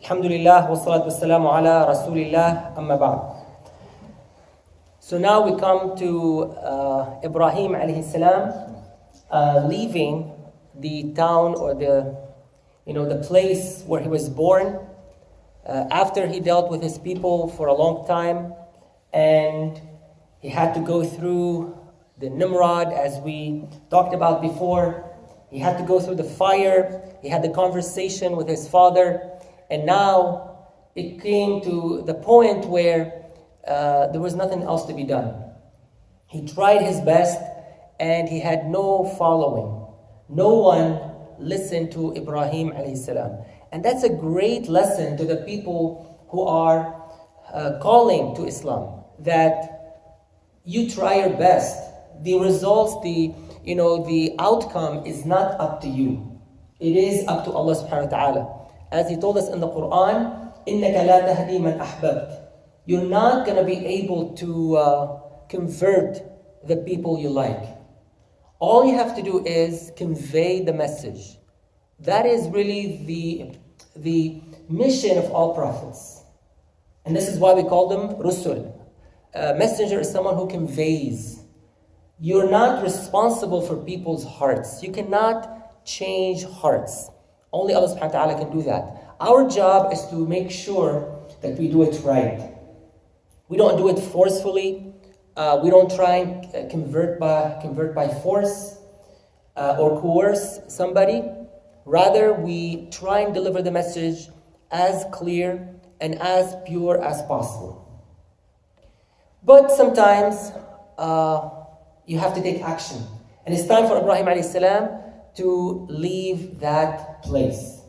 Alhamdulillah, wassalatu wassalamu ala rasulillah, amma ba'd. So now we come to Ibrahim alayhi salam leaving the town or the place where he was born after he dealt with his people for a long time, and he had to go through the Nimrod, as we talked about before. He had to go through the fire. He had the conversation with his father. And now it came to the point where there was nothing else to be done. He tried his best and he had no following. No one listened to Ibrahim alayhi salam. And that's a great lesson to the people who are calling to Islam, that you try your best. The results, the outcome is not up to you. It is up to Allah subhanahu wa ta'ala. As He told us in the Quran, إِنَّكَ لَا تَهْدِي مَنْ أَحْبَبْتَ. You're not going to be able to convert the people you like. All you have to do is convey the message. That is really the mission of all prophets. And this is why we call them Rusul. A messenger is someone who conveys. You're not responsible for people's hearts. You cannot change hearts. Only Allah subhanahu wa ta'ala can do that. Our job is to make sure that we do it right. We don't do it forcefully. We don't try and convert by force or coerce somebody. Rather, we try and deliver the message as clear and as pure as possible. But sometimes you have to take action. And it's time for Ibrahim alayhi salam to leave that place.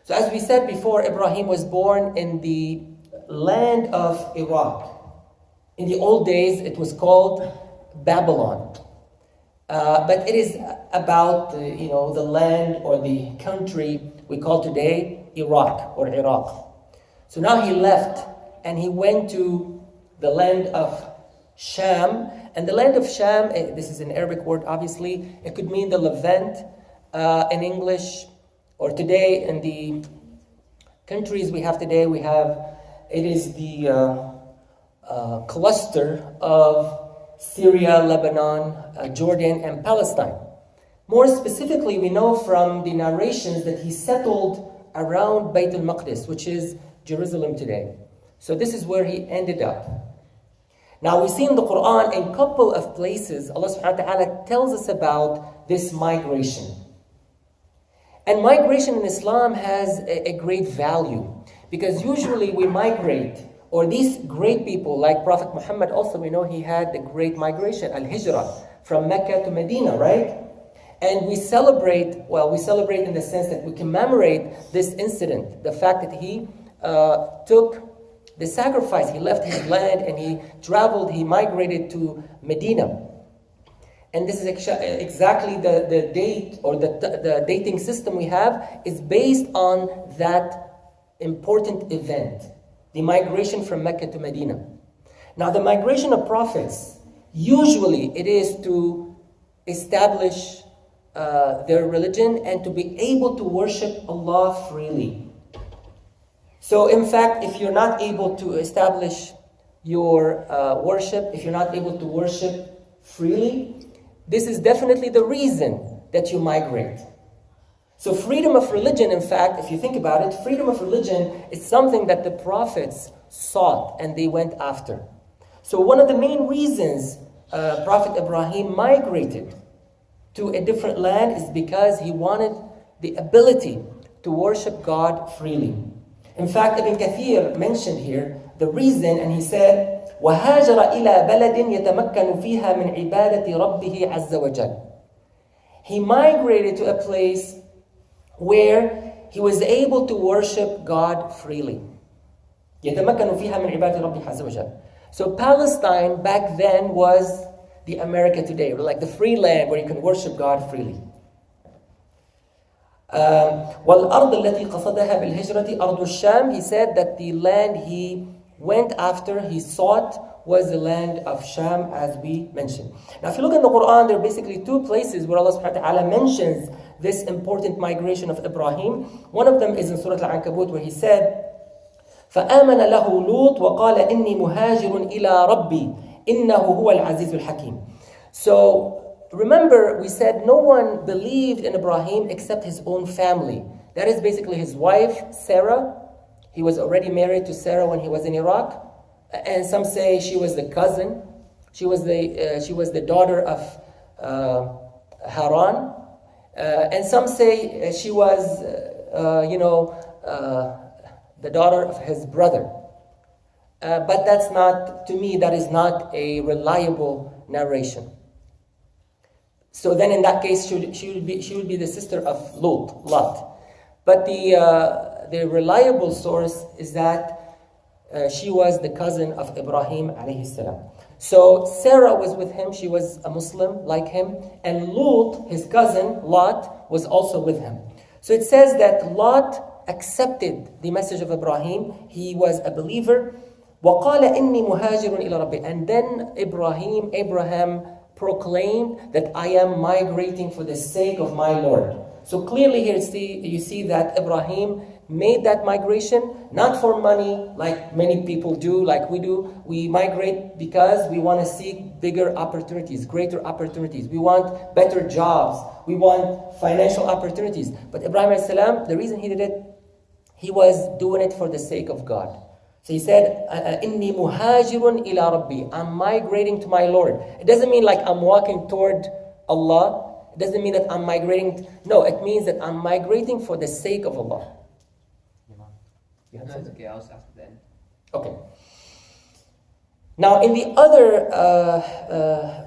So as we said before, Ibrahim was born in the land of Iraq. In the old days, it was called Babylon. But it is about the land or the country we call today Iraq or Iraq. So now he left and he went to the land of Sham. And the land of Sham, this is an Arabic word obviously, it could mean the Levant in English, or today in the countries we have today, it is the cluster of Syria, Lebanon, Jordan, and Palestine. More specifically, we know from the narrations that he settled around Bayt al-Maqdis, which is Jerusalem today. So this is where he ended up. Now we see in the Quran in a couple of places, Allah subhanahu wa ta'ala tells us about this migration. And migration in Islam has a great value, because usually we migrate, or these great people like Prophet Muhammad also, we know he had a great migration, al-Hijrah, from Mecca to Medina, right? And we celebrate in the sense that we commemorate this incident, the fact that he took the sacrifice, he left his land and he traveled, he migrated to Medina. And this is exactly the date, or the dating system we have is based on that important event, the migration from Mecca to Medina. Now the migration of prophets, usually it is to establish their religion and to be able to worship Allah freely. So in fact, if you're not able to establish your worship, if you're not able to worship freely, this is definitely the reason that you migrate. So freedom of religion, in fact, if you think about it, freedom of religion is something that the prophets sought and they went after. So one of the main reasons Prophet Ibrahim migrated to a different land is because he wanted the ability to worship God freely. In fact, Ibn Kathir mentioned here the reason, and he said, وَهَاجَرَ إِلَى بَلَدٍ يَتَمَكَّنُ فِيهَا مِنْ عِبَادَةِ رَبِّهِ عَزَّ وَجَلَّ. He migrated to a place where he was able to worship God freely. يَتَمَكَّنُ فِيهَا مِنْ عِبَادَةِ رَبِّهِ عَزَّ وَجَلَّ. So Palestine back then was the America today, like the free land where you can worship God freely. وَالْأَرْضِ الَّتِي قَصَدَهَا بِالْهِجْرَةِ أَرْضُ الشَّامِ. He said that the land he went after, he sought, was the land of Sham, as we mentioned. Now if you look in the Quran, there are basically two places where Allah subhanahu wa ta'ala mentions this important migration of Ibrahim. One of them is in Surah Al-Ankabut, where he said, فآمن له لوط وقال إني مهاجر إلى ربي إنه هو العزيز الحكيم. So remember, we said no one believed in Ibrahim except his own family. That is basically his wife, Sarah. He was already married to Sarah when he was in Iraq. And some say she was the cousin. She was the daughter of Haran. And some say she was, the daughter of his brother. But that's not, to me, that is not a reliable narration. So then in that case, she would be the sister of Lot. But the reliable source is that she was the cousin of Ibrahim alayhi salam. So Sarah was with him, she was a Muslim like him, and Lut, his cousin, Lot, was also with him. So it says that Lot accepted the message of Ibrahim. He was a believer. وَقَالَ إِنِّي مُهَاجِرٌ إِلَى رَبِّي. And then Abraham proclaimed that I am migrating for the sake of my Lord. So clearly here you see that Ibrahim made that migration not for money like many people do, like we do. We migrate because we want to seek bigger opportunities, greater opportunities. We want better jobs. We want financial opportunities. But Ibrahim alayhi salam, the reason he did it, he was doing it for the sake of God. So he said, "Inni muhajirun ila Rabbi." I'm migrating to my Lord. It doesn't mean like I'm walking toward Allah. It doesn't mean that I'm migrating. No, it means that I'm migrating for the sake of Allah. You have something? Okay, I'll ask then. Okay. Now in the other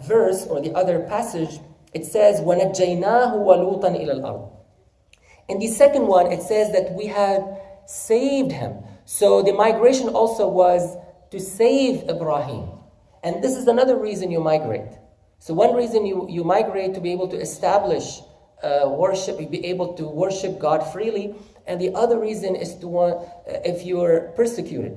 verse or the other passage, it says, وَنَجَّيْنَاهُ وَلُوطًا إِلَى الْأَرْضِ. In the second one, it says that we had saved him. So the migration also was to save Ibrahim. And this is another reason you migrate. So one reason you migrate to be able to establish worship, be able to worship God freely. And the other reason is to want, if you're persecuted.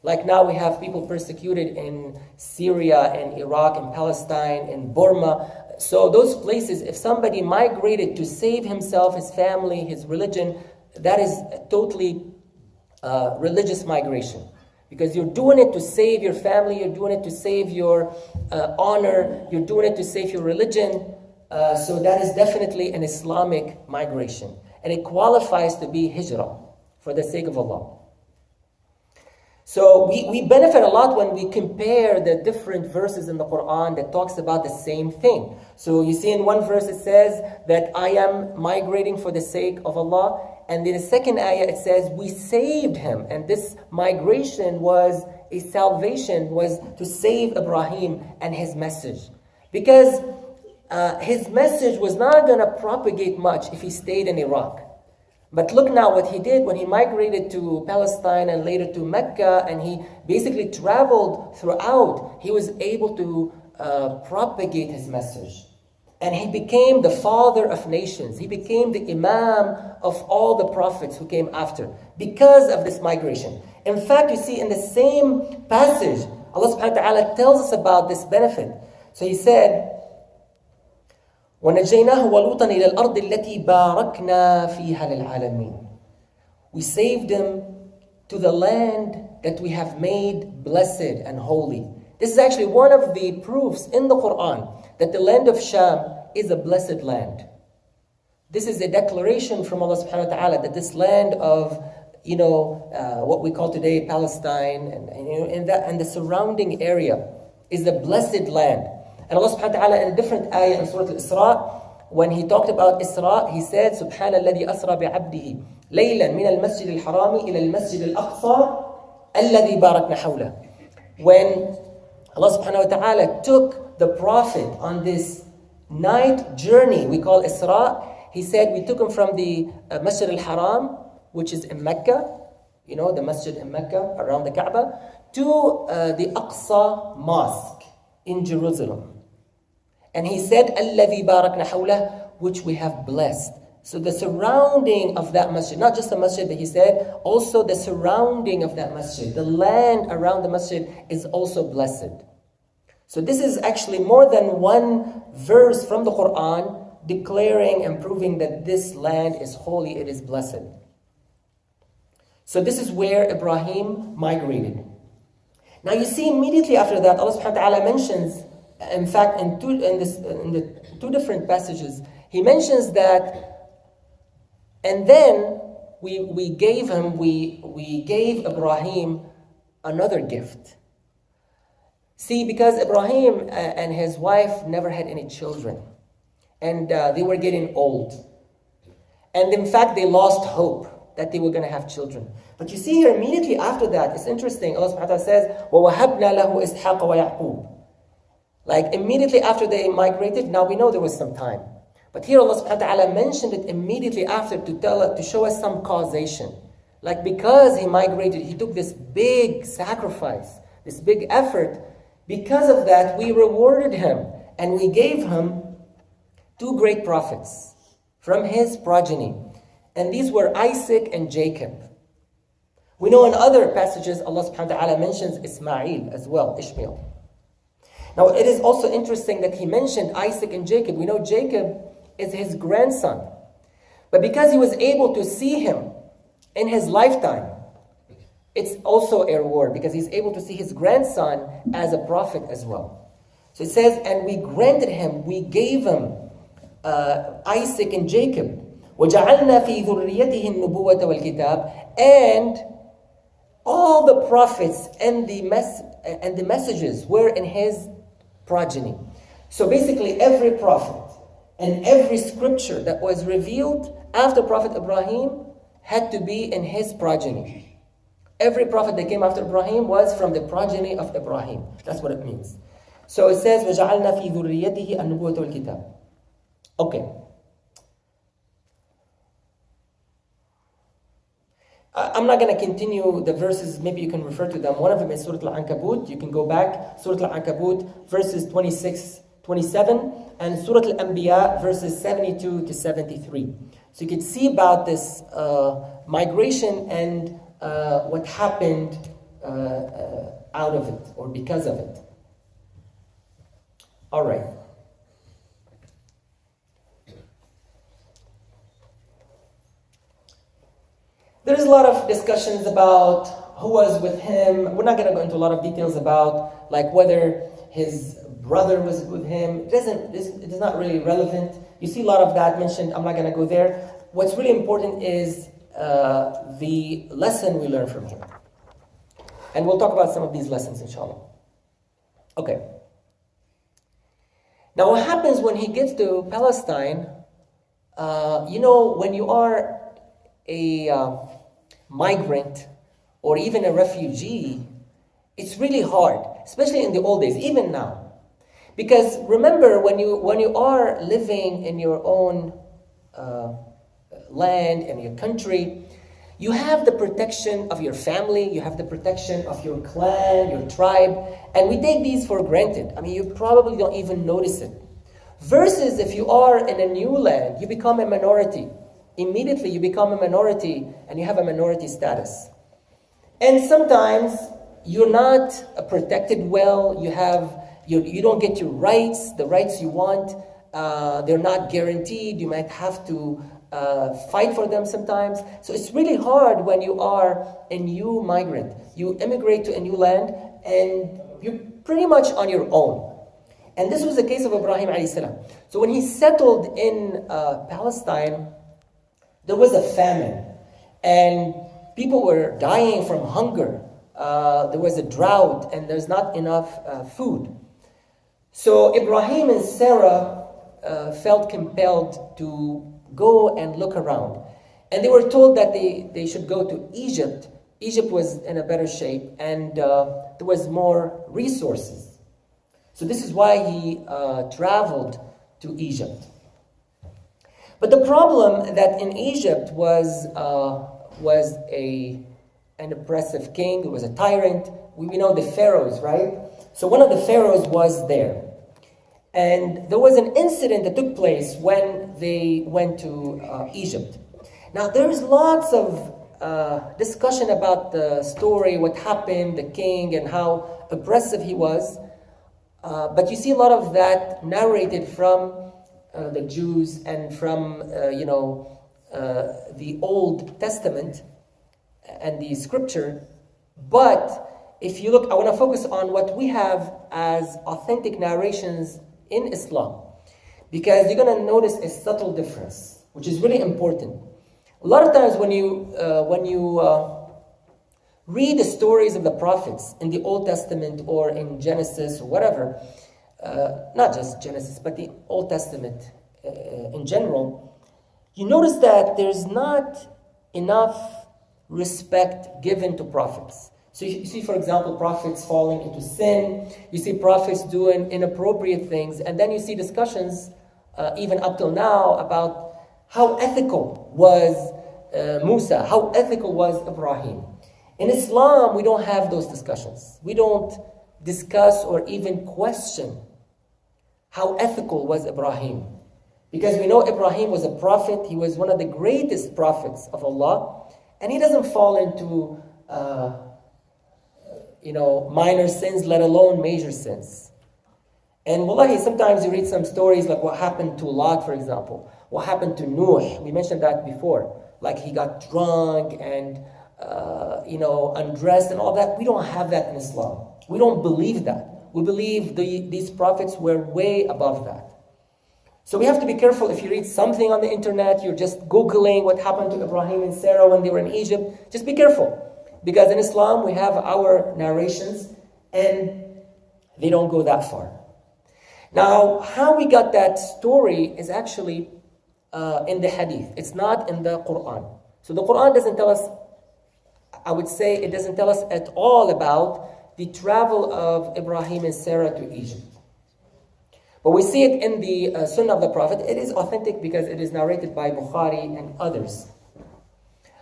Like now we have people persecuted in Syria, in Iraq, in Palestine, in Burma. So those places, if somebody migrated to save himself, his family, his religion, that is totally religious migration. Because you're doing it to save your family, you're doing it to save your honor, you're doing it to save your religion. So that is definitely an Islamic migration. And it qualifies to be hijrah, for the sake of Allah. So we benefit a lot when we compare the different verses in the Quran that talks about the same thing. So you see in one verse it says that I am migrating for the sake of Allah. And in the second ayah it says we saved him. And this migration was a salvation, was to save Ibrahim and his message. Because his message was not going to propagate much if he stayed in Iraq. But look now what he did when he migrated to Palestine and later to Mecca, and he basically traveled throughout. He was able to propagate his message. And he became the father of nations. He became the imam of all the prophets who came after because of this migration. In fact, you see in the same passage, Allah subhanahu wa ta'ala tells us about this benefit. So he said, وَنَجَّيْنَاهُ وَلُوطًا إِلَى الْأَرْضِ الَّتِي بَارَكْنَا فِيهَا لِلْعَالَمِينَ. We saved him to the land that we have made blessed and holy. This is actually one of the proofs in the Quran that the land of Sham is a blessed land. This is a declaration from Allah subhanahu wa ta'ala that this land of, what we call today Palestine and the surrounding area is a blessed land. And Allah subhanahu wa ta'ala in a different ayah in Surah Al-Isra, when he talked about Isra, he said, سبحان الذي أسرى بعبده ليلا من المسجد الحرام إلى المسجد الأقصى الذي باركنا حوله. When Allah subhanahu wa ta'ala took the Prophet on this night journey we call Isra, he said we took him from the Masjid al-Haram, which is in Mecca, the masjid in Mecca around the Kaaba, to the Aqsa Mosque in Jerusalem. And he said, الَّذِي بَارَكْنَا حَوْلَهُ, which we have blessed. So the surrounding of that masjid, not just the masjid that he said, also the surrounding of that masjid, the land around the masjid is also blessed. So this is actually more than one verse from the Quran declaring and proving that this land is holy, it is blessed. So this is where Ibrahim migrated. Now you see immediately after that, Allah subhanahu wa ta'ala mentions, in fact, in the two different passages, He mentions that, and then we gave Ibrahim another gift. See, because Ibrahim and his wife never had any children, and they were getting old. And in fact, they lost hope that they were going to have children. But you see here, immediately after that, it's interesting, Allah subhanahu wa ta'ala says, وَوَهَبْنَا لَهُ إِسْحَاقَ وَيَعْقُوبَ. Like immediately after they migrated, now we know there was some time. But here Allah subhanahu wa ta'ala mentioned it immediately after to show us some causation. Like because he migrated, he took this big sacrifice, this big effort. Because of that, we rewarded him and we gave him two great prophets from his progeny. And these were Isaac and Jacob. We know in other passages, Allah subhanahu wa ta'ala mentions Ismail as well, Ishmael. Now it is also interesting that he mentioned Isaac and Jacob. We know Jacob is his grandson. But because he was able to see him in his lifetime, it's also a reward because he's able to see his grandson as a prophet as well. So it says, and we granted him, we gave him Isaac and Jacob. وَجَعَلْنَا فِي ذُرِّيَّتِهِ النُّبُوَّةَ وَالْكِتَابِ. And all the prophets and the messages were in his progeny. So basically every prophet and every scripture that was revealed after Prophet Ibrahim had to be in his progeny. Every prophet that came after Ibrahim was from the progeny of Ibrahim. That's what it means. So it says, وَجَعَلْنَا فِي ذُرِّيَّتِهِ النُّبُوَّةَ وَالْكِتَابِ. Okay. I'm not going to continue the verses. Maybe you can refer to them. One of them is Surah Al-Ankabut. You can go back. Surah Al-Ankabut, verses 26, 27. And Surah Al-Anbiya, verses 72 to 73. So you can see about this migration and what happened out of it or because of it. All right. There's a lot of discussions about who was with him. We're not going to go into a lot of details about like whether his brother was with him. It is not really relevant. You see a lot of that mentioned. I'm not going to go there. What's really important is the lesson we learn from him. And we'll talk about some of these lessons, inshallah. Okay. Now what happens when he gets to Palestine, when you are a migrant or even a refugee, it's really hard, especially in the old days, even now. Because remember, when you are living in your own land and your country, you have the protection of your family, you have the protection of your clan, your tribe, and we take these for granted. I mean, you probably don't even notice it. Versus if you are in a new land, you become a minority. Immediately you become a minority and you have a minority status. And sometimes you're not protected well, you don't get your rights, the rights you want, they're not guaranteed, you might have to fight for them sometimes. So it's really hard when you are a new migrant. You immigrate to a new land and you're pretty much on your own. And this was the case of Ibrahim alayhi salam. So when he settled in Palestine, there was a famine and people were dying from hunger. There was a drought and there's not enough food. So Ibrahim and Sarah felt compelled to go and look around. And they were told that they should go to Egypt. Egypt was in a better shape and there was more resources. So this is why he traveled to Egypt. But the problem that in Egypt was an oppressive king, it was a tyrant. We know the pharaohs, right? So one of the pharaohs was there. And there was an incident that took place when they went to Egypt. Now there's lots of discussion about the story, what happened, the king and how oppressive he was. But you see a lot of that narrated from the Jews and from, the Old Testament and the scripture. But if you look, I want to focus on what we have as authentic narrations in Islam, because you're going to notice a subtle difference, which is really important. A lot of times when you read the stories of the prophets in the Old Testament or in Genesis or whatever, not just Genesis, but the Old Testament in general, you notice that there's not enough respect given to prophets. So you see, for example, prophets falling into sin, you see prophets doing inappropriate things, and then you see discussions, even up till now, about how ethical was Musa, how ethical was Ibrahim. In Islam, we don't have those discussions. We don't discuss or even question how ethical was Ibrahim. Because we know Ibrahim was a prophet, he was one of the greatest prophets of Allah, and he doesn't fall into minor sins, let alone major sins. And wallahi, sometimes you read some stories like what happened to Lot, for example. What happened to Nuh, we mentioned that before. Like he got drunk and undressed and all that. We don't have that in Islam. We don't believe that. We believe these prophets were way above that. So we have to be careful. If you read something on the internet, you're just Googling what happened to Ibrahim and Sarah when they were in Egypt, just be careful. Because in Islam, we have our narrations and they don't go that far. Now, how we got that story is actually in the hadith. It's not in the Quran. So the Quran doesn't tell us, I would say it doesn't tell us at all about the travel of Ibrahim and Sarah to Egypt. But we see it in the Sunnah of the Prophet. It is authentic because it is narrated by Bukhari and others.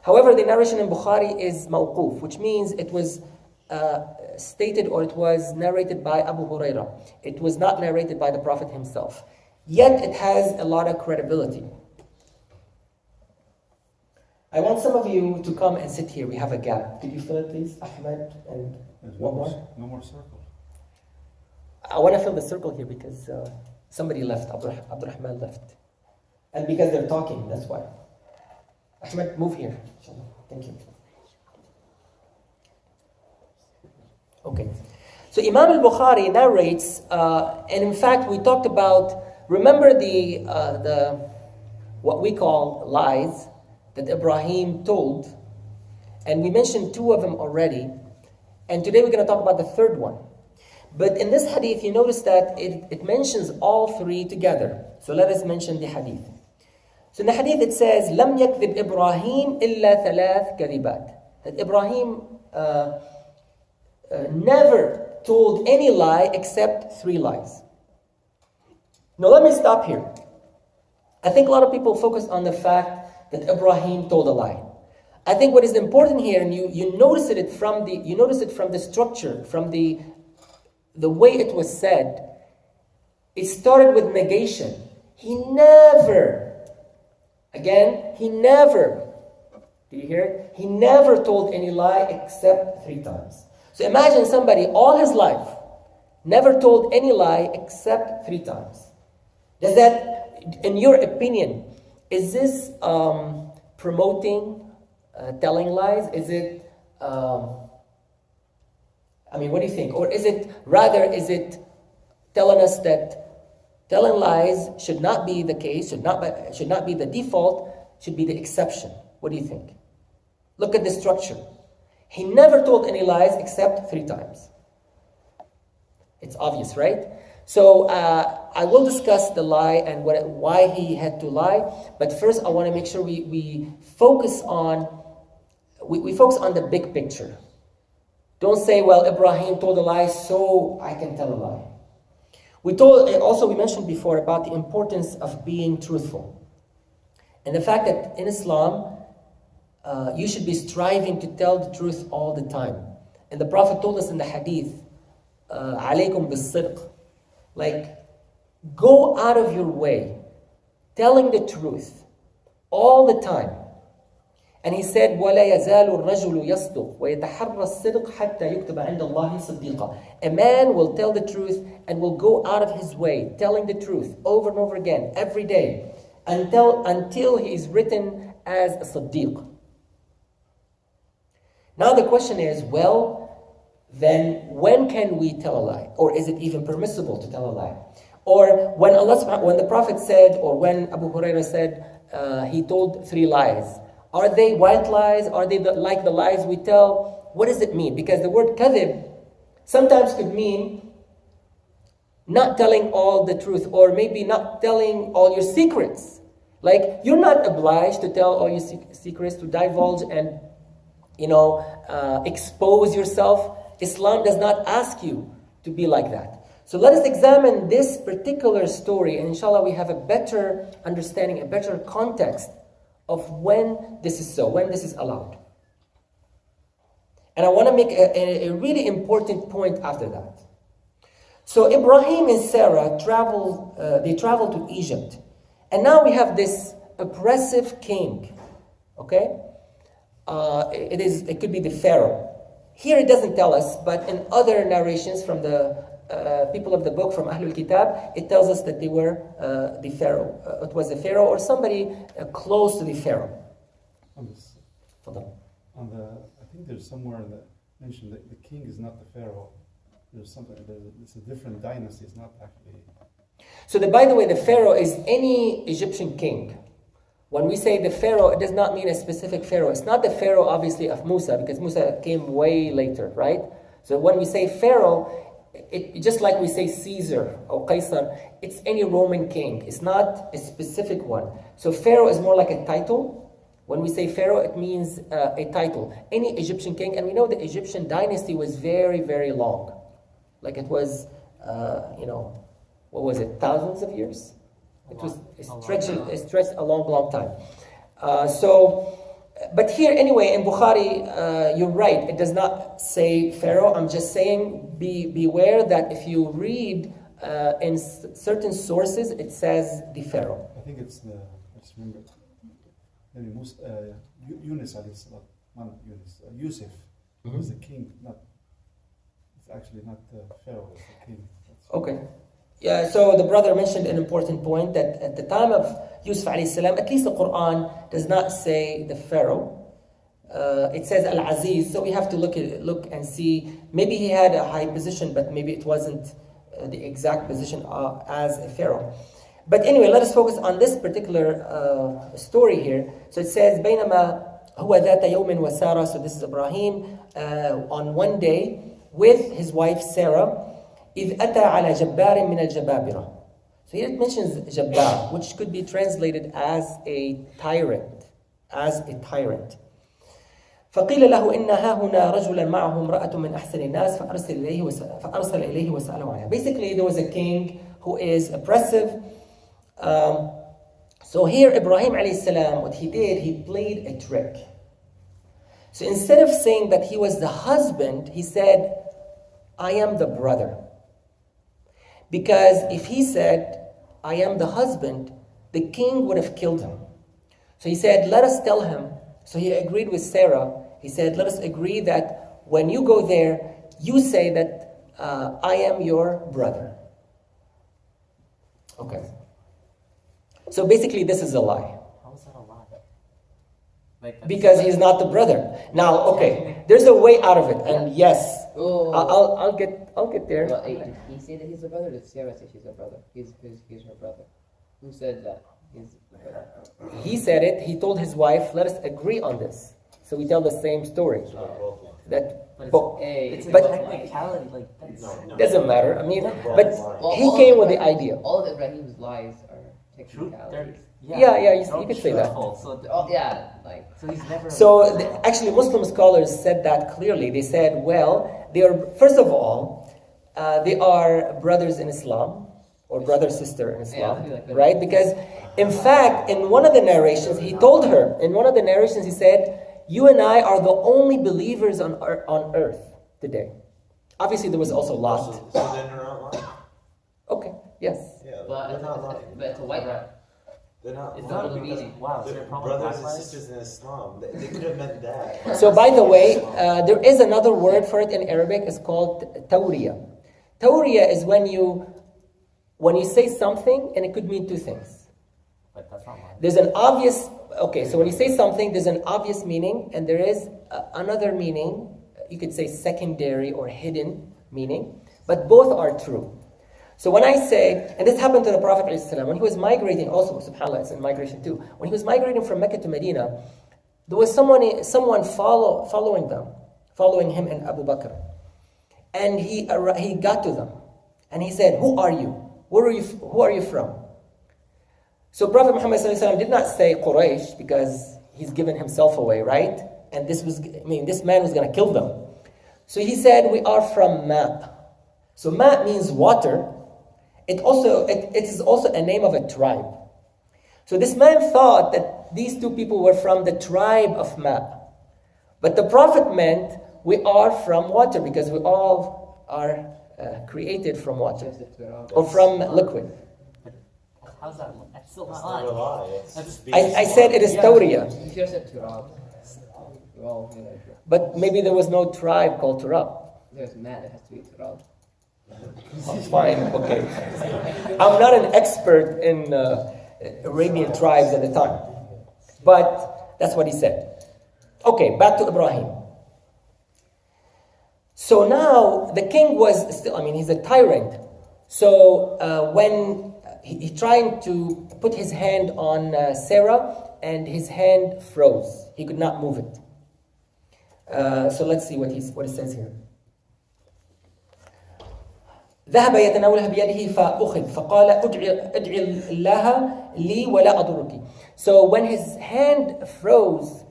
However, the narration in Bukhari is mawquf, which means it was stated or it was narrated by Abu Hurairah. It was not narrated by the Prophet himself. Yet it has a lot of credibility. I want some of you to come and sit here. We have a gap. Could you fill it, please, Ahmed? And one more? No more circle. I want to fill the circle here because somebody left. Abdurrahman left. And because they're talking, that's why. Ahmed, move here. Thank you. Okay. So Imam al-Bukhari narrates, and in fact we talked about, remember the what we call lies that Ibrahim told, and we mentioned two of them already, and today we're going to talk about the third one. But in this hadith, you notice that it mentions all three together. So let us mention the hadith. So in the hadith it says, لم يكذب إبراهيم إلا ثلاث كذبات. That Ibrahim never told any lie except three lies. Now let me stop here. I think a lot of people focus on the fact that Ibrahim told a lie. I think what is important here, and you notice it from the structure, from the way it was said, it started with negation. He never, did you hear it? He never told any lie except three times. So imagine somebody all his life never told any lie except three times. Does that, in your opinion, is this promoting telling lies? Is it what do you think? Or is it telling us that telling lies should not be the case, should not be the default, should be the exception? What do you think? Look at the structure. He never told any lies except three times. It's obvious, right? So I will discuss the lie and why he had to lie. But first, I want to make sure we focus on the big picture. Don't say, well, Ibrahim told a lie, so I can tell a lie. We mentioned before about the importance of being truthful. And the fact that in Islam, you should be striving to tell the truth all the time. And the Prophet told us in the hadith, عليكم بالصدق. Like, go out of your way, telling the truth all the time. And he said, وَلَا يَزَالُ الرَّجُلُ يَصْدُقُ وَيَتَحَرَّ الصِّدْقَ حَتَّى يُكْتَبَ عِنْدَ اللَّهِ صِدِّيقًا. A man will tell the truth and will go out of his way, telling the truth over and over again, every day, until he is written as a Siddiq. Now the question is, well, then when can we tell a lie? Or is it even permissible to tell a lie? Or when the Prophet said, or when Abu Hurairah said, he told 3 lies. Are they white lies? Are they like the lies we tell? What does it mean? Because the word kadhib sometimes could mean not telling all the truth, or maybe not telling all your secrets. Like, you're not obliged to tell all your secrets, to divulge and, expose yourself. Islam does not ask you to be like that. So let us examine this particular story, and inshallah we have a better understanding, a better context of when this is so, when this is allowed. And I want to make a really important point after that. So Ibrahim and Sarah traveled to Egypt. And now we have this oppressive king. Okay? It could be the Pharaoh. Here it doesn't tell us, but in other narrations from the people of the book, from Ahlul Kitab, it tells us that they were the Pharaoh. It was the Pharaoh or somebody close to the Pharaoh. I think there's somewhere that mentioned that the king is not the Pharaoh. It's a different dynasty. It's not actually. So by the way, the Pharaoh is any Egyptian king. When we say the Pharaoh, it does not mean a specific Pharaoh. It's not the Pharaoh, obviously, of Musa, because Musa came way later, right? So when we say Pharaoh, it just like we say Caesar or Caesar, it's any Roman king. It's not a specific one. So Pharaoh is more like a title. When we say Pharaoh, it means a title. Any Egyptian king, and we know the Egyptian dynasty was very, very long. Like it was, what was it, thousands of years? It stretched a long, long time. But here, anyway, in Bukhari, you're right. It does not say Pharaoh. I'm just saying, beware that if you read in certain sources, it says the Pharaoh. I think it's let's remember, maybe Yunus, not Yunus, Yusuf was the king. It's actually not Pharaoh, it's the king. Okay. Yeah, so the brother mentioned an important point that at the time of Yusuf alayhi salam, at least the Quran does not say the Pharaoh. It says Al-Aziz, so we have to look and see. Maybe he had a high position, but maybe it wasn't the exact position as a Pharaoh. But anyway, let us focus on this particular story here. So it says, بينما هو ذات يوم وسارة. So this is Ibrahim on one day with his wife Sarah. إذ أتى على جبار من الجبابرة. So here it mentions Jabbar, which could be translated as a tyrant. فقيل له إن هاهنا رجلا معه امرأة من أحسن الناس فأرسل إليه وسأله عنها. Basically, there was a king who is oppressive. So here, Ibrahim alayhi salam, what he did, he played a trick. So instead of saying that he was the husband, he said, I am the brother. Because if he said, I am the husband, the king would have killed him. So he said, let us tell him. So he agreed with Sarah. He said, let us agree that when you go there, you say that I am your brother. Okay. So basically, this is a lie. How is that a lie? Because he's not the brother. Now, okay, there's a way out of it, and yes, I'll get there. Well, did he say that he's a brother? Or did Sarah say she's a brother? He's her brother. Who said that? He's the brother. He said it. He told his wife, "Let us agree on this." So we tell the same story. But technicality, like that's doesn't matter. I mean, but he came with the idea. All of Ibrahim's lies are technicalities. Yeah, you could say that. So he's never. So actually, Muslim scholars said that clearly. They said, well, they are first of all, they are brothers in Islam or brother sister in Islam, right? Because in fact, in one of the narrations, he told her. In one of the narrations, he said, "You and I are the only believers on earth today." Obviously, there was also Lot. So then they're not lying. Okay. Yes. Yeah, But they're not lying. it's a white lie. They're not It's Muslim not because easy. Wow, is they're there a problem with brothers and black sisters in Islam. They could have meant that. So by the way, there is another word for it in Arabic. It's called tawriya. Tawriya is when you say something and it could mean two things. But that's not mine. There's an obvious, okay, so when you say something, there's an obvious meaning and there is another meaning, you could say secondary or hidden meaning, but both are true. So when I say, and this happened to the Prophet ﷺ, when he was migrating, also subhanAllah, it's in migration too, when he was migrating from Mecca to Medina, there was someone following him and Abu Bakr. And he got to them and he said, "Who are you? Who are you from?" So Prophet Muhammad ﷺ did not say Quraysh because he's given himself away, right? And this man was going to kill them. So he said, "We are from Ma." So Ma means water. It is also a name of a tribe. So this man thought that these two people were from the tribe of Ma. But the Prophet meant we are from water because we all are created from water or from liquid. How's that? That's still That's not not a lying. lie. It's just being I said it is Yeah. Tawriya. You should have said Turab. Well, you know, But maybe there was no tribe called Turab. there's Matt, it has to be Turab. Fine, okay. I'm not an expert in Arabian tribes at the time. But that's what he said. Okay, back to Ibrahim. So now the king was still, he's a tyrant. So when he tried to put his hand on Sarah and his hand froze. He could not move it. So let's see what it says here. ذهب يتناولها بيده فأخذ فقال ادعي الله لي ولا أضرك. So when his hand froze,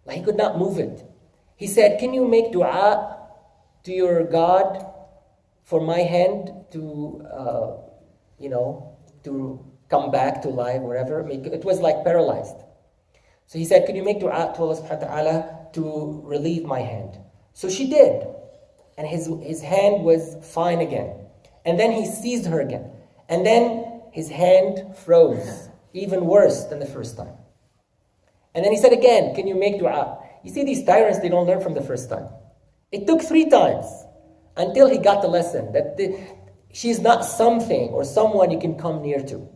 like he could not move it, he said, "Can you make dua to your God for my hand to, to come back to life, whatever?" It was like paralyzed. So he said, "Can you make dua to Allah subhanahu wa ta'ala to relieve my hand?" So she did. And his hand was fine again. And then he seized her again. And then his hand froze, even worse than the first time. And then he said again, "Can you make dua?" You see, these tyrants, they don't learn from the first time. It took 3 times until he got the lesson that she's not something or someone you can come near to.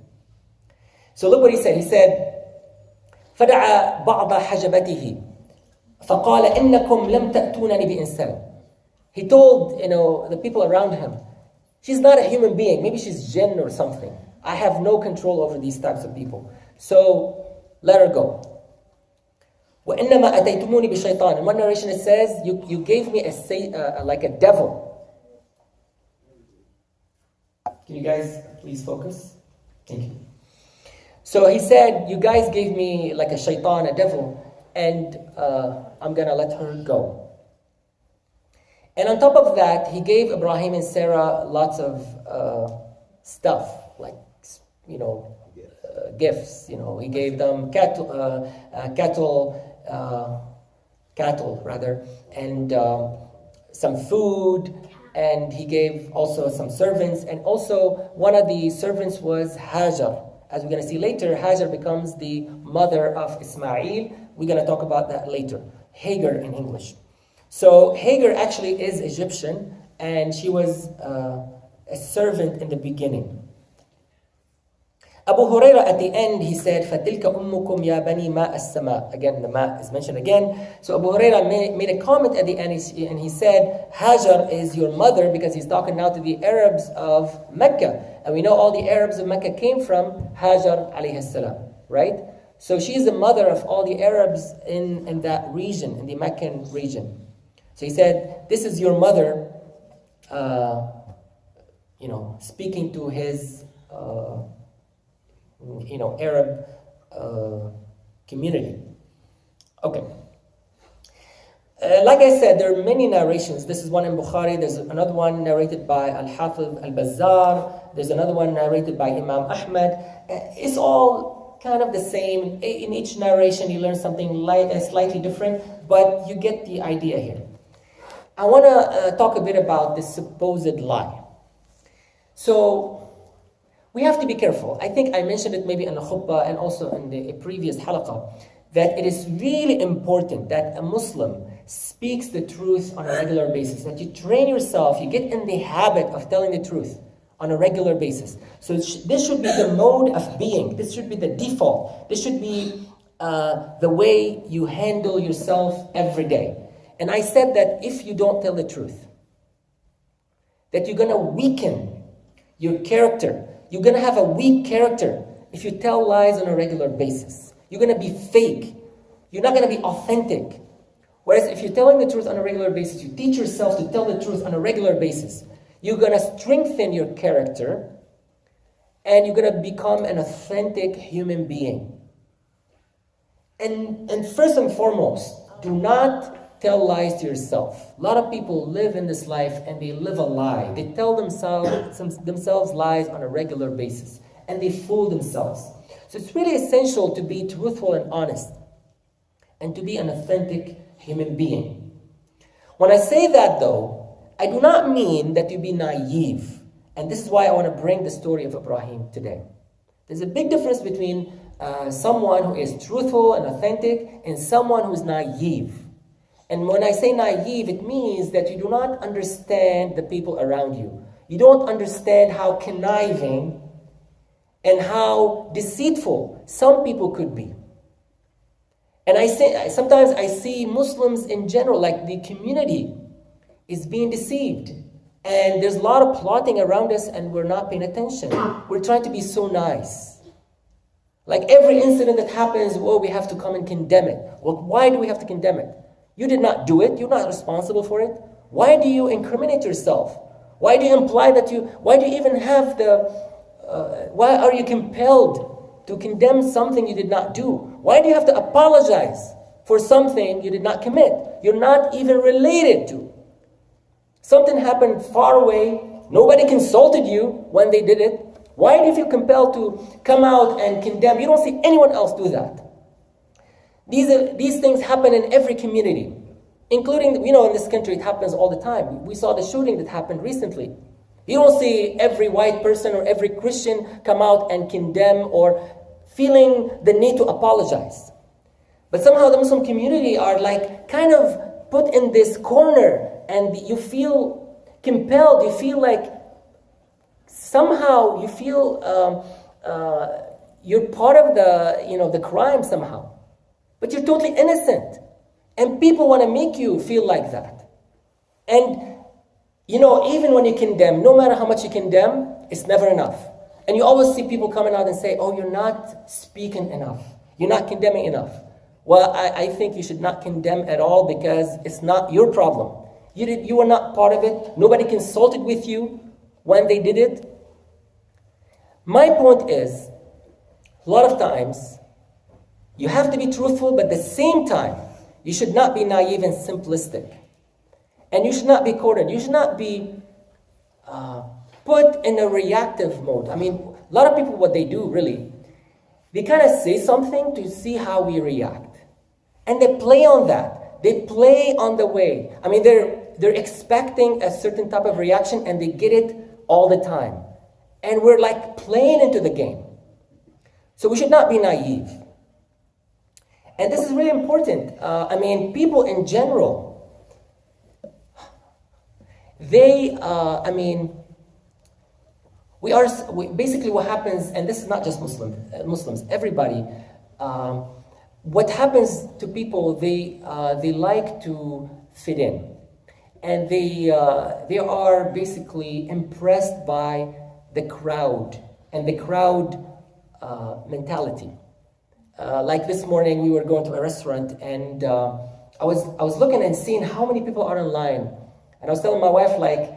So look what he said. He said, فَدَعَ بَعْضَ حَجَبَتِهِ فَقَالَ إِنَّكُمْ لَمْ تَأْتُونَنِ بِإِنسَانٍ. He told, the people around him, she's not a human being. Maybe she's jinn or something. I have no control over these types of people. So let her go. وَإِنَّمَا أَتَيْتُمُونِ بِشَيْطَانٍ. In one narration it says, you gave me like a devil. Can you guys please focus? Thank you. So he said, you guys gave me like a shaitan, a devil, and I'm going to let her go. And on top of that, he gave Ibrahim and Sarah lots of stuff, like, gifts. He gave them cattle, and some food, and he gave also some servants, and also one of the servants was Hajar. As we're going to see later, Hajar becomes the mother of Ismail. We're going to talk about that later. Hagar in English. So Hagar actually is Egyptian, and she was a servant in the beginning. Abu Huraira at the end, he said, فَتِلْكَ أُمُّكُمْ يَا بَنِي مَاءَ السَّمَاء. Again, the ma is mentioned again. So Abu Huraira made a comment at the end, and he said, Hajar is your mother, because he's talking now to the Arabs of Mecca. And we know all the Arabs of Mecca came from Hajar alayhi salam, right? So she is the mother of all the Arabs in that region, in the Meccan region. So he said, this is your mother, speaking to his, Arab community. Okay. Like I said, there are many narrations. This is one in Bukhari. There's another one narrated by Al-Hafiz Al-Bazzar. There's another one narrated by Imam Ahmad. It's all kind of the same. In each narration, you learn something slightly different, but you get the idea here. I want to talk a bit about this supposed lie. So, we have to be careful. I think I mentioned it maybe in the khutbah and also in the previous halaqah, that it is really important that a Muslim speaks the truth on a regular basis, that you train yourself, you get in the habit of telling the truth on a regular basis. So this should be the mode of being. This should be the default. This should be the way you handle yourself every day. And I said that if you don't tell the truth, that you're going to weaken your character. You're going to have a weak character if you tell lies on a regular basis. You're going to be fake. You're not going to be authentic. Whereas if you're telling the truth on a regular basis, you teach yourself to tell the truth on a regular basis, you're going to strengthen your character and you're going to become an authentic human being. And first and foremost, do not tell lies to yourself. A lot of people live in this life and they live a lie. They tell themselves lies on a regular basis and they fool themselves. So it's really essential to be truthful and honest and to be an authentic human being. When I say that though, I do not mean that you be naive. And this is why I want to bring the story of Ibrahim today. There's a big difference between someone who is truthful and authentic and someone who is naive. And when I say naive, it means that you do not understand the people around you. You don't understand how conniving and how deceitful some people could be. And sometimes I see Muslims in general, like the community, is being deceived. And there's a lot of plotting around us and we're not paying attention. We're trying to be so nice. Like every incident that happens, oh, we have to come and condemn it. Well, why do we have to condemn it? You did not do it. You're not responsible for it. Why do you incriminate yourself? Why do you imply that why do you even have why are you compelled to condemn something you did not do? Why do you have to apologize for something you did not commit? You're not even related to. Something happened far away. Nobody consulted you when they did it. Why do you feel compelled to come out and condemn? You don't see anyone else do that. These things happen in every community, including, in this country it happens all the time. We saw the shooting that happened recently. You don't see every white person or every Christian come out and condemn or feeling the need to apologize. But somehow the Muslim community are like kind of put in this corner and you feel compelled, you feel like somehow you feel you're part of the crime somehow. But you're totally innocent. And people want to make you feel like that. And, even when you condemn, no matter how much you condemn, it's never enough. And you always see people coming out and say, oh, you're not speaking enough. You're not condemning enough. Well, I think you should not condemn at all because it's not your problem. You were not part of it. Nobody consulted with you when they did it. My point is, a lot of times, you have to be truthful, but at the same time, you should not be naive and simplistic. And you should not be cornered. You should not be put in a reactive mode. I mean, a lot of people, what they do really, they kind of say something to see how we react. And they play on that. They play on the way. I mean, they're expecting a certain type of reaction and they get it all the time. And we're like playing into the game. So we should not be naive. And this is really important. People in general, basically what happens, and this is not just Muslims, everybody, what happens to people, they like to fit in. And they are basically impressed by the crowd and the crowd mentality. Like this morning, we were going to a restaurant, and I was looking and seeing how many people are in line. And I was telling my wife, like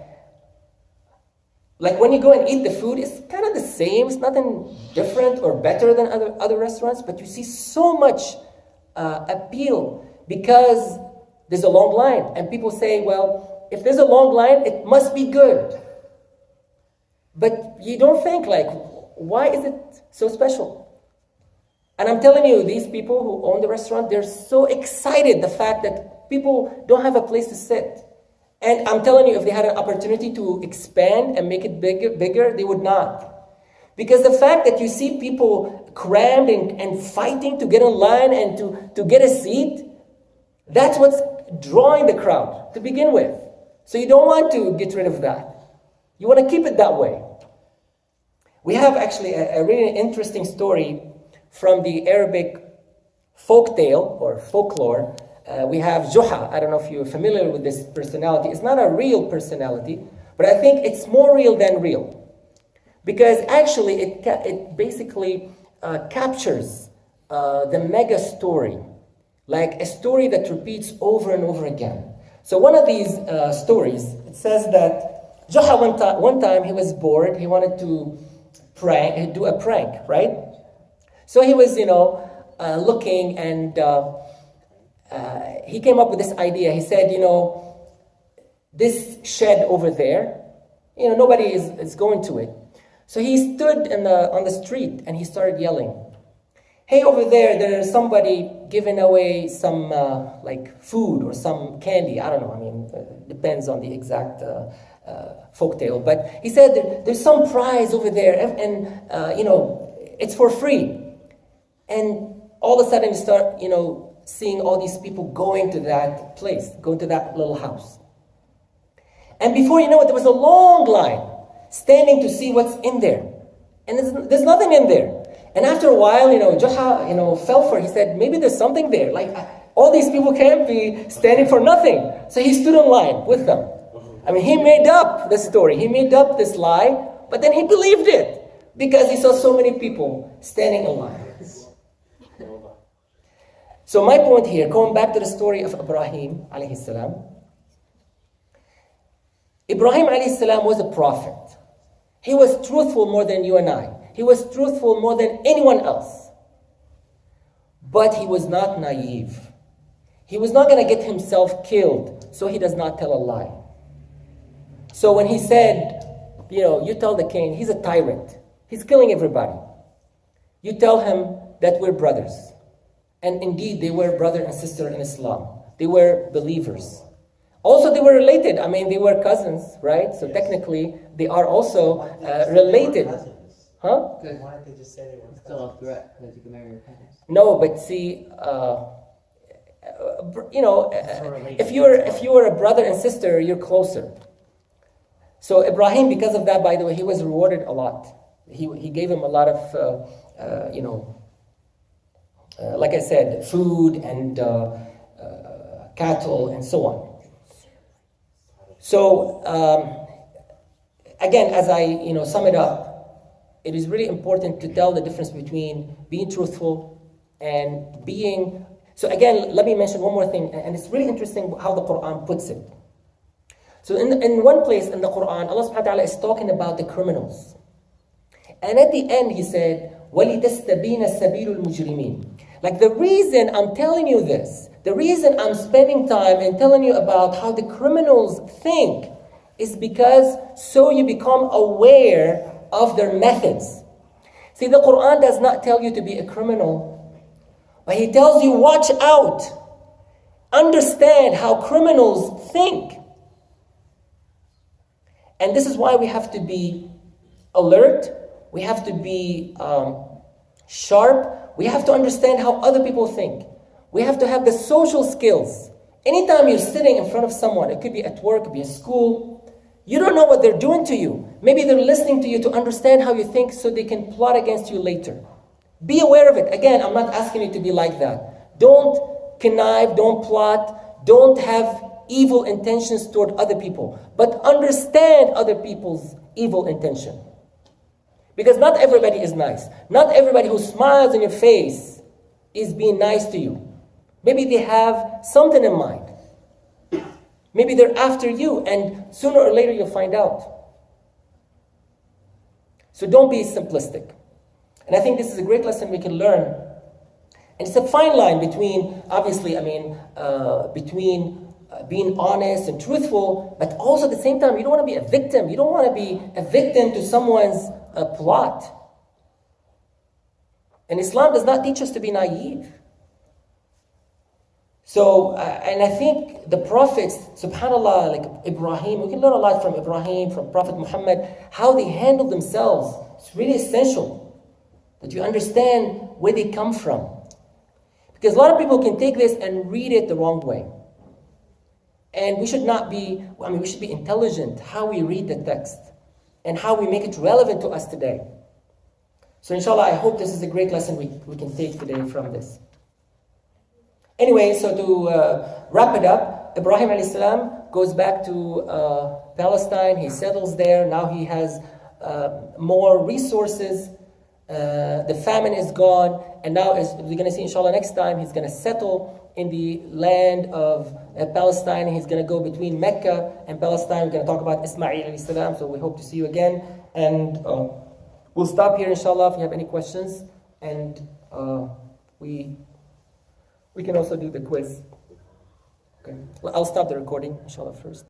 when you go and eat the food, it's kind of the same. It's nothing different or better than other restaurants, but you see so much appeal because there's a long line. And people say, well, if there's a long line, it must be good. But you don't think, why is it so special? And I'm telling you, these people who own the restaurant, they're so excited the fact that people don't have a place to sit. And I'm telling you, if they had an opportunity to expand and make it bigger, they would not. Because the fact that you see people crammed and fighting to get in line and to get a seat, that's what's drawing the crowd to begin with. So you don't want to get rid of that. You want to keep it that way. We have actually a really interesting story from the Arabic folktale or folklore. We have Juha. I don't know if you're familiar with this personality. It's not a real personality, but I think it's more real than real. Because actually it basically captures the mega story, like a story that repeats over and over again. So one of these stories, it says that Juha one time he was bored. He wanted to do a prank, right? So he was, looking, and he came up with this idea. He said, this shed over there, nobody is going to it. So he stood on the street and he started yelling, "Hey, over there, there's somebody giving away some like food or some candy." I don't know. I mean, depends on the exact folktale. But he said there's some prize over there, and it's for free. And all of a sudden, you start seeing all these people going to that place, going to that little house. And before you know it, there was a long line standing to see what's in there. And there's nothing in there. And after a while, Juha, fell for it. He said, maybe there's something there. Like, all these people can't be standing for nothing. So he stood in line with them. I mean, he made up the story. He made up this lie, but then he believed it because he saw so many people standing in line. So my point here, going back to the story of Ibrahim, alayhi salam. Ibrahim alayhi salam was a prophet. He was truthful more than you and I. He was truthful more than anyone else. But he was not naive. He was not going to get himself killed, so he does not tell a lie. So when he said, you tell the king, he's a tyrant. He's killing everybody. You tell him that we're brothers. And indeed, they were brother and sister in Islam. They were believers. Also, they were related. I mean, they were cousins, right? So technically, they are also related. Huh? Why did they just say they were It's still a threat because you can marry your cousins. No, but see, if you were a brother and sister, you're closer. So Ibrahim, because of that, by the way, he was rewarded a lot. He gave him a lot of, like I said, food and cattle and so on. So again, as I sum it up, it is really important to tell the difference between being truthful and being. So again, let me mention one more thing, and it's really interesting how the Quran puts it. So in one place in the Quran, Allah subhanahu wa ta'ala is talking about the criminals. And at the end he said, وَلِتَسْتَبِينَ سَبِيلُ الْمُجْرِمِينَ. Like, the reason I'm telling you this, the reason I'm spending time and telling you about how the criminals think is because so you become aware of their methods. See, the Quran does not tell you to be a criminal, but he tells you, watch out. Understand how criminals think. And this is why we have to be alert. We have to be sharp. We have to understand how other people think. We have to have the social skills. Anytime you're sitting in front of someone, it could be at work, it could be at school, you don't know what they're doing to you. Maybe they're listening to you to understand how you think so they can plot against you later. Be aware of it. Again, I'm not asking you to be like that. Don't connive, don't plot, don't have evil intentions toward other people. But understand other people's evil intention. Because not everybody is nice. Not everybody who smiles in your face is being nice to you. Maybe they have something in mind. Maybe they're after you, and sooner or later you'll find out. So don't be simplistic. And I think this is a great lesson we can learn. And it's a fine line between, obviously, between being honest and truthful, but also at the same time, you don't want to be a victim. You don't want to be a victim to someone's plot. And Islam does not teach us to be naive. So, and I think the prophets, subhanAllah, like Ibrahim, we can learn a lot from Ibrahim, from Prophet Muhammad, how they handled themselves It's really essential that you understand where they come from. Because a lot of people can take this and read it the wrong way. And we should not be, we should be intelligent how we read the text and how we make it relevant to us today. So inshallah, I hope this is a great lesson we can take today from this. Anyway, so to wrap it up, Ibrahim and Salam goes back to Palestine. He settles there. Now he has more resources. The famine is gone. And now, as we're going to see inshallah next time, he's going to settle in the land of Palestine. He's going to go between Mecca and Palestine. We're going to talk about Ismail alayhi salam. So we hope to see you again. And we'll stop here inshallah if you have any questions. And we can also do the quiz. Okay. Well, I'll stop the recording inshallah first.